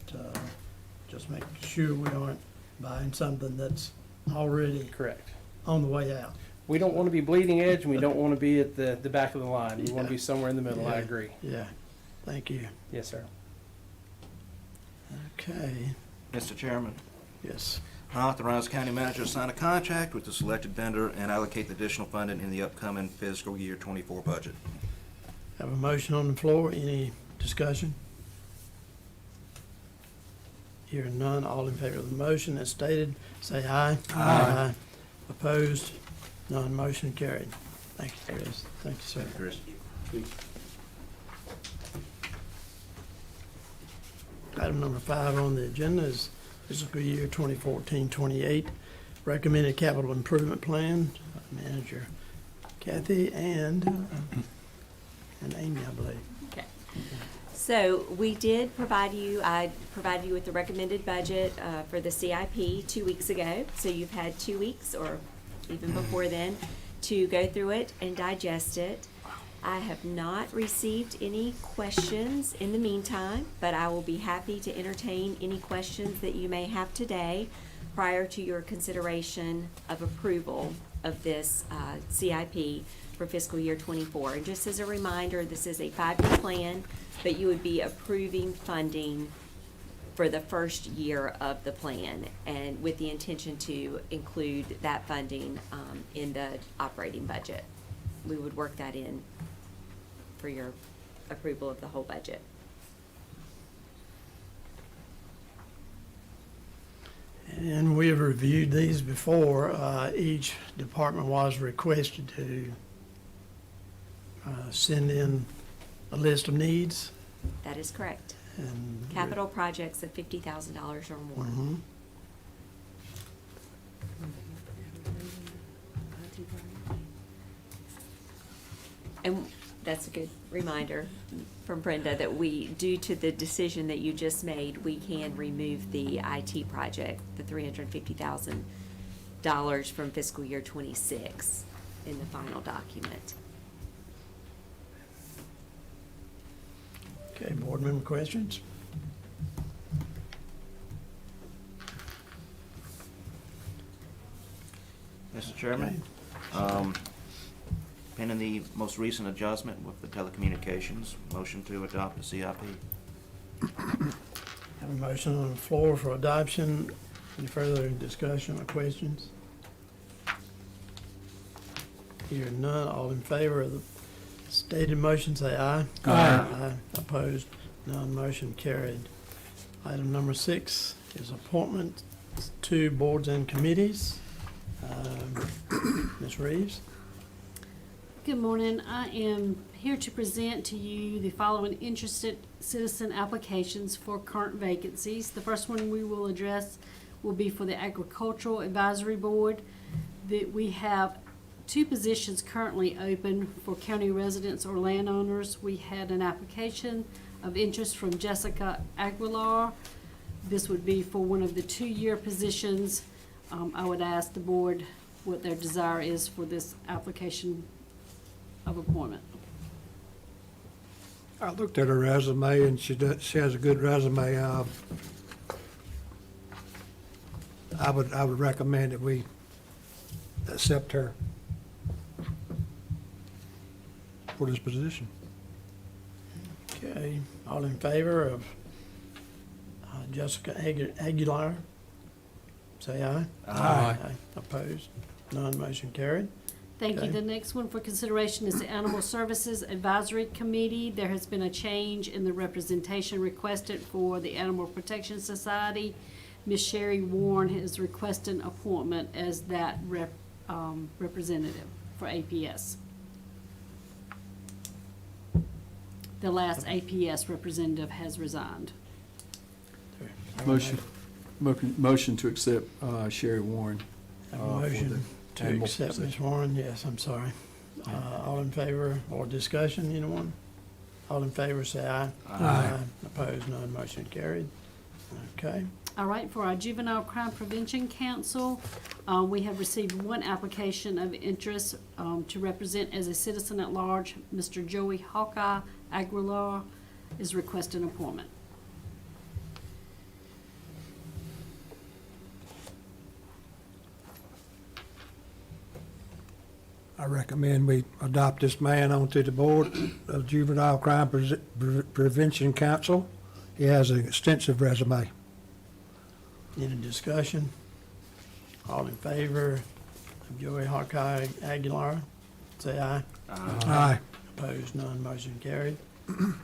just make sure we aren't buying something that's already Correct. on the way out. We don't want to be bleeding edge, and we don't want to be at the back of the line. We want to be somewhere in the middle. I Yeah. agree. Yeah, thank you. Yes, sir. Okay, Mr. Chairman, yes. I authorize county manager to sign a contract with the selected vendor and allocate the additional funding in the upcoming fiscal year 24 budget. Have a motion on the floor. Any discussion? Hearing none, all in favor of the motion as stated, say aye. Aye. Opposed? None, motion carried. Thank you, Chris. Thank you, sir. Chris. Item number 5 on the agenda is fiscal year 2014-28, recommended capital improvement plan. Manager Kathy and Amy, I believe. Okay. So we did provide you, I provided you with the recommended budget for the CIP 2 weeks ago. So you've had 2 weeks, or even before then, to go through it and digest it. I have not received any questions in the meantime, but I will be happy to entertain any questions that you may have today prior to your consideration of approval of this CIP for fiscal year 24. And just as a reminder, this is a 5-year plan, but you would be approving funding for the first year of the plan, and with the intention to include that funding in the operating budget. We would work that in for your approval of the whole budget. And we have reviewed these before. Each department was requested to send in a list of needs. That is correct. And Capital projects of $50,000 or more. Mhm. And that's a good reminder from Brenda that we, due to the decision that you just made, we can remove the IT project, the $350,000 from fiscal year 26 in the final document. Okay, board member questions? Mr. Chairman, pending the most recent adjustment with the telecommunications, motion to adopt the CIP. Have a motion on the floor for adoption. Any further discussion or questions? Hearing none, all in favor of the stated motion, say aye. Aye. Opposed? None, motion carried. Item number 6 is appointment to boards and committees. Ms. Reeves? Good morning. I am here to present to you the following interested citizen applications for current vacancies. The first one we will address will be for the Agricultural Advisory Board. That we have 2 positions currently open for county residents or landowners. We had an application of interest from Jessica Aguilar. This would be for one of the 2-year positions. I would ask the board what their desire is for this application of appointment. I looked at her resume, and she has a good resume. I would recommend that we accept her for this position. Okay, all in favor of Jessica Aguilar? Say aye. Aye. Opposed? None, motion carried. Thank you. Okay. The next one for consideration is the Animal Services Advisory Committee. There has been a change in the representation requested for the Animal Protection Society. Ms. Sherry Warren is requesting appointment as that representative for APS. The last APS representative has resigned. Motion to accept Sherry Warren. Have a for motion the to animal accept Ms. position. Warren, yes, I'm sorry. All in favor or discussion, anyone? All in favor, say aye. Aye. Opposed, none, motion carried. Okay. All right, for our Juvenile Crime Prevention Council, we have received one application of interest to represent as a citizen at large. Mr. Joey Hawkeye Aguilar is requesting appointment. I recommend we adopt this man onto the Board of Juvenile Crime Prevention Council. He has an extensive resume. Any discussion? All in favor of Joey Hawkeye Aguilar, say aye. Aye. Opposed, none, motion carried. All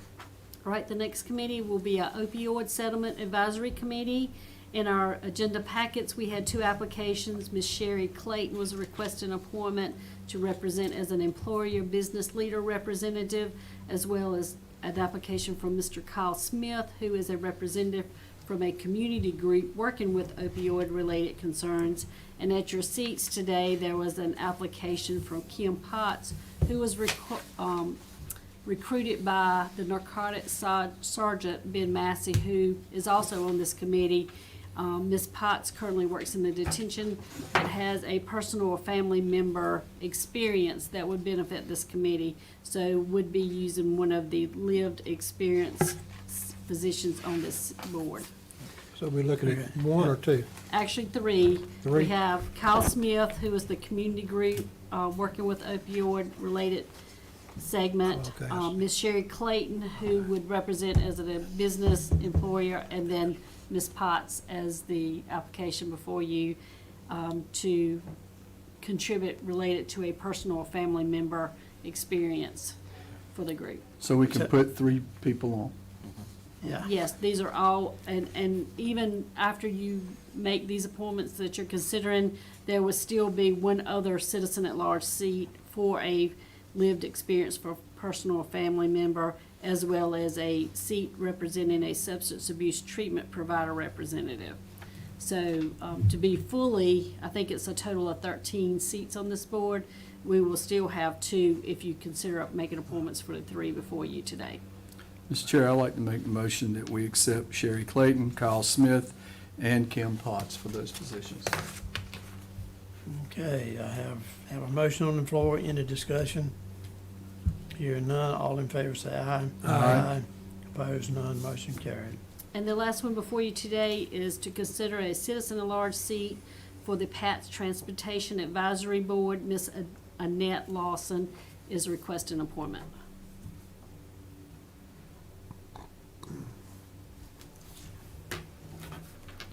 right, the next committee will be our Opioid Settlement Advisory Committee. In our agenda packets, we had two applications. Ms. Sherry Clayton was requesting appointment to represent as an employer business leader representative, as well as an application from Mr. Kyle Smith, who is a representative from a community group working with opioid-related concerns. And at your seats today, there was an application from Kim Potts, who was recruited by the narcotics sergeant, Ben Massey, who is also on this committee. Ms. Potts currently works in the detention but has a personal or family member experience that would benefit this committee, so would be using one of the lived experience positions on this board. So we're looking at one or two? Actually, three. Three. We have Kyle Smith, who is the community group working with opioid-related segment. Okay. Ms. Sherry Clayton, who would represent as a business employer, and then Ms. Potts as the application before you to contribute related to a personal or family member experience for the group. So we can put 3 people on. Yeah. Yes, these are all, and even after you make these appointments that you're considering, there would still be one other citizen at large seat for a lived experience for a personal or family member, as well as a seat representing a substance abuse treatment provider representative. So to be fully, I think it's a total of 13 seats on this board. We will still have 2 if you consider making appointments for the 3 before you today. Mr. Chair, I'd like to make the motion that we accept Sherry Clayton, Kyle Smith, and Kim Potts for those positions. Okay, I have a motion on the floor. Any discussion? Hearing none, all in favor say aye. Aye. Opposed, none, motion carried. And the last one before you today is to consider a citizen at large seat for the PATS Transportation Advisory Board. Ms. Annette Lawson is requesting appointment. Do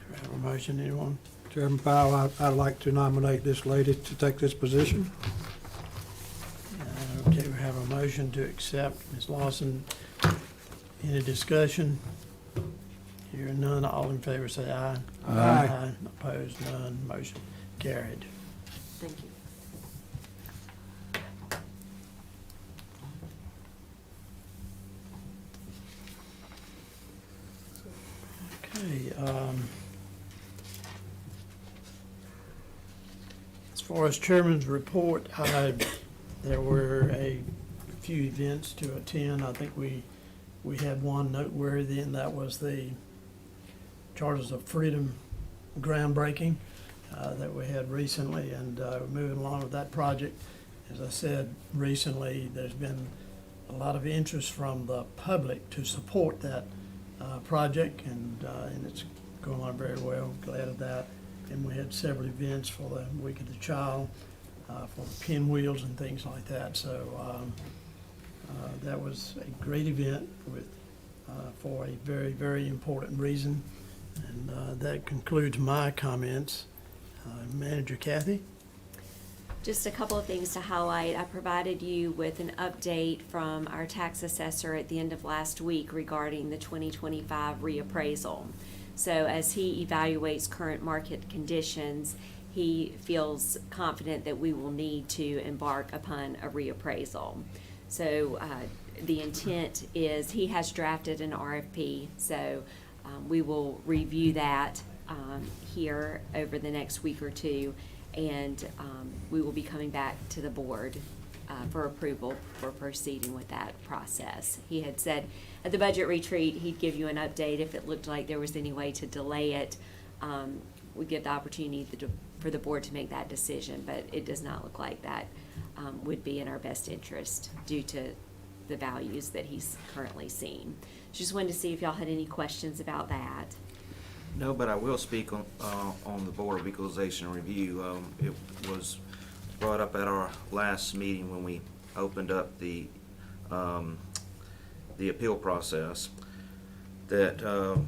we have a motion, anyone? Chairman Powell, I'd like to nominate this lady to take this position. Okay, we have a motion to accept Ms. Lawson. Any discussion? Hearing none, all in favor say aye. Aye. Opposed, none, motion carried. Thank you. Okay, as far as chairman's report, there were a few events to attend. I think we had one noteworthy, and that was the Charters of Freedom groundbreaking that we had recently, and moving along with that project. As I said recently, there's been a lot of interest from the public to support that project, and it's going on very well. Glad of that. And we had several events for the Week of the Child, for the pinwheels and things like that. So that was a great event with for a very, very important reason. And that concludes my comments. Manager Kathy? Just a couple of things to highlight. I provided you with an update from our tax assessor at the end of last week regarding the 2025 reappraisal. So as he evaluates current market conditions, he feels confident that we will need to embark upon a reappraisal. So the intent is, he has drafted an RFP, so we will review that here over the next week or two, and we will be coming back to the board for approval for proceeding with that process. He had said at the budget retreat, he'd give you an update if it looked like there was any way to delay it. We give the opportunity for the board to make that decision, but it does not look like that would be in our best interest due to the values that he's currently seeing. Just wanted to see if y'all had any questions about that. No, but I will speak on the Board of Equalization Review. It was brought up at our last meeting when we opened up the appeal process, that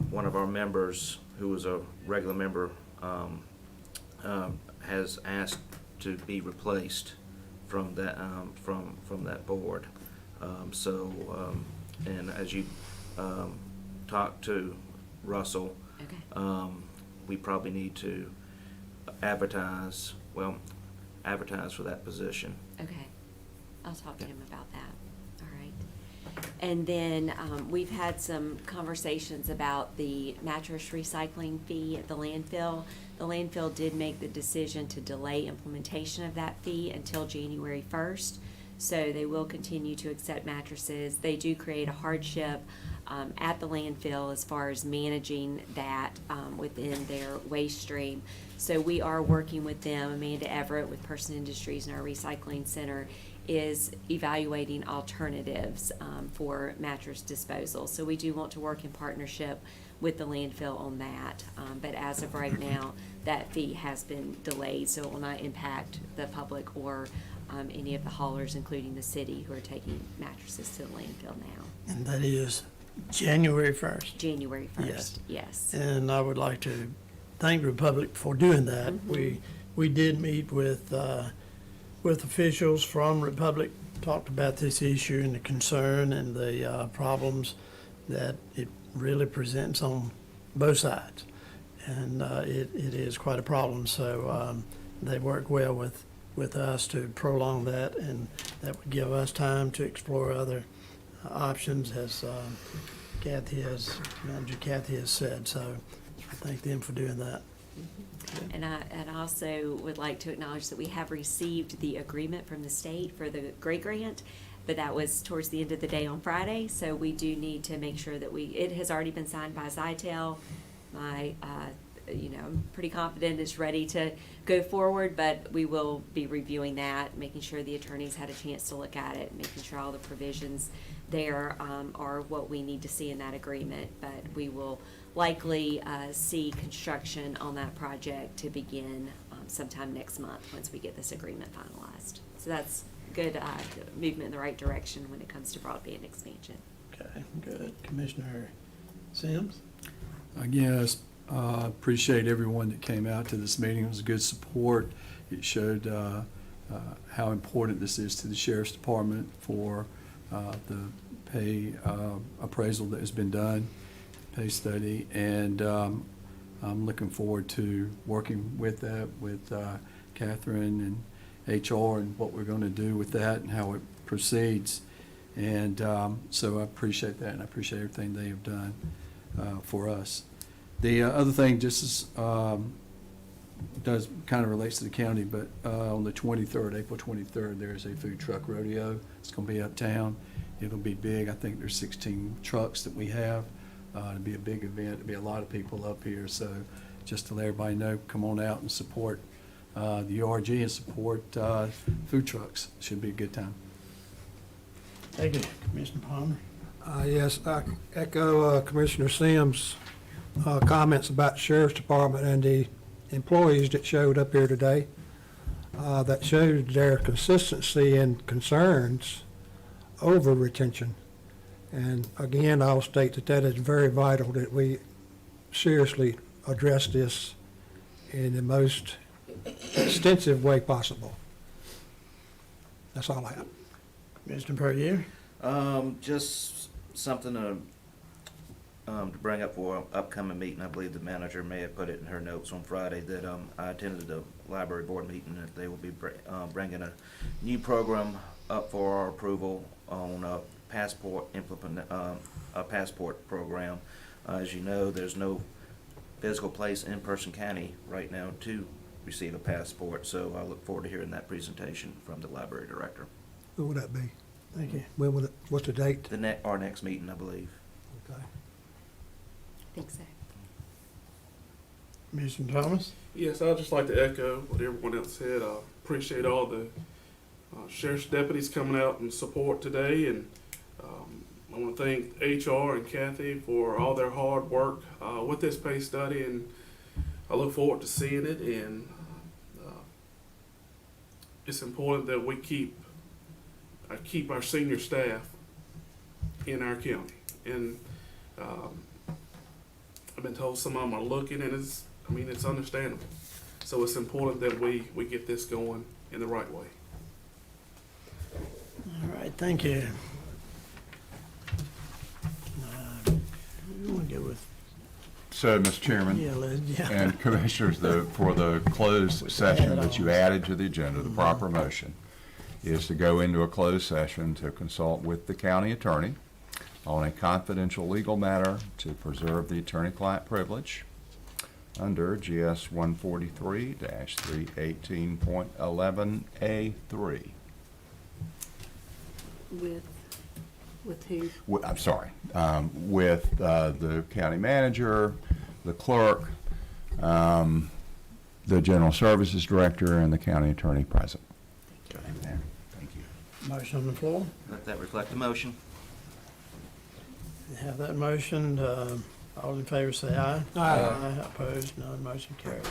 one of our members, who was a regular member, has asked to be replaced from that from that board. And as you talk to Russell, Okay. We probably need to advertise for that position. Okay, I'll talk to him about that. All right. And then we've had some conversations about the mattress recycling fee at the landfill. The landfill did make the decision to delay implementation of that fee until January 1st. So they will continue to accept mattresses. They do create a hardship at the landfill as far as managing that within their waste stream. So we are working with them. Amanda Everett with Person Industries and our recycling center is evaluating alternatives for mattress disposal. So we do want to work in partnership with the landfill on that. But as of right now, that fee has been delayed, so it will not impact the public or any of the haulers, including the city, who are taking mattresses to the landfill now. And that is January 1st. January 1st, Yes. yes. And I would like to thank Republic for doing that. We did meet with officials from Republic, talked about this issue and the concern and the problems that it really presents on both sides. And it is quite a problem, so they work well with us to prolong that, and that would give us time to explore other options, as Manager Kathy has said. So I thank them for doing that. And I also would like to acknowledge that we have received the agreement from the state for the Great Grant, but that was towards the end of the day on Friday, so we do need to make sure that it has already been signed by Zytel. I'm pretty confident it's ready to go forward, but we will be reviewing that, making sure the attorneys had a chance to look at it, making sure all the provisions there are what we need to see in that agreement. But we will likely see construction on that project to begin sometime next month once we get this agreement finalized. So that's good movement in the right direction when it comes to broadband expansion. Okay, good. Commissioner Sims? Yes, appreciate everyone that came out to this meeting. It was good support. It showed how important this is to the Sheriff's Department for the pay appraisal that has been done, pay study, and I'm looking forward to working with that with Catherine and HR and what we're going to do with that and how it proceeds. And so I appreciate that, and I appreciate everything they have done for us. The other thing, just as does kind of relates to the county, but on the 23rd, April 23rd, there's a food truck rodeo. It's going to be uptown. It'll be big. I think there's 16 trucks that we have. It'll be a big event. There'll be a lot of people up here. So just to let everybody know, come on out and support the URG and support food trucks. Should be a good time. Thank you. Commissioner Palmer? Yes, I echo Commissioner Sims' comments about the Sheriff's Department and the employees that showed up here today. That showed their consistency and concerns over retention. And again, I'll state that is very vital that we seriously address this in the most extensive way possible. That's all I have. Commissioner Puryear? Just something to to bring up for an upcoming meeting. I believe the manager may have put it in her notes on Friday that I attended the library board meeting, that they will be bringing a new program up for our approval on a passport a passport program. As you know, there's no physical place in Person County right now to receive a passport, so I look forward to hearing that presentation from the library director. When would that be? Thank you. When will it, what's the date? Our next meeting, I believe. Okay. Think so. Commissioner Thomas? Yes, I'd just like to echo what everyone else said. I appreciate all the sheriff's deputies coming out in support today, and I want to thank HR and Kathy for all their hard work with this pay study, and I look forward to seeing it. And it's important that we keep our senior staff in our county, and I've been told some of them are looking, and it's understandable. So it's important that we get this going in the right way. All right, thank you. We'll go with, So, Mr. Chairman. yeah. And Commissioners, for the closed session that you added to the agenda, the proper motion is to go into a closed session to consult with the county attorney on a confidential legal matter to preserve the attorney-client privilege under GS 143-318.11A3. With who? I'm sorry, with the county manager, the clerk, the general services director, and the county attorney present. Okay. Thank you. Motion on the floor. Let that reflect the motion. You have that motion. All in favor say aye. Aye. Opposed, none. Motion carried.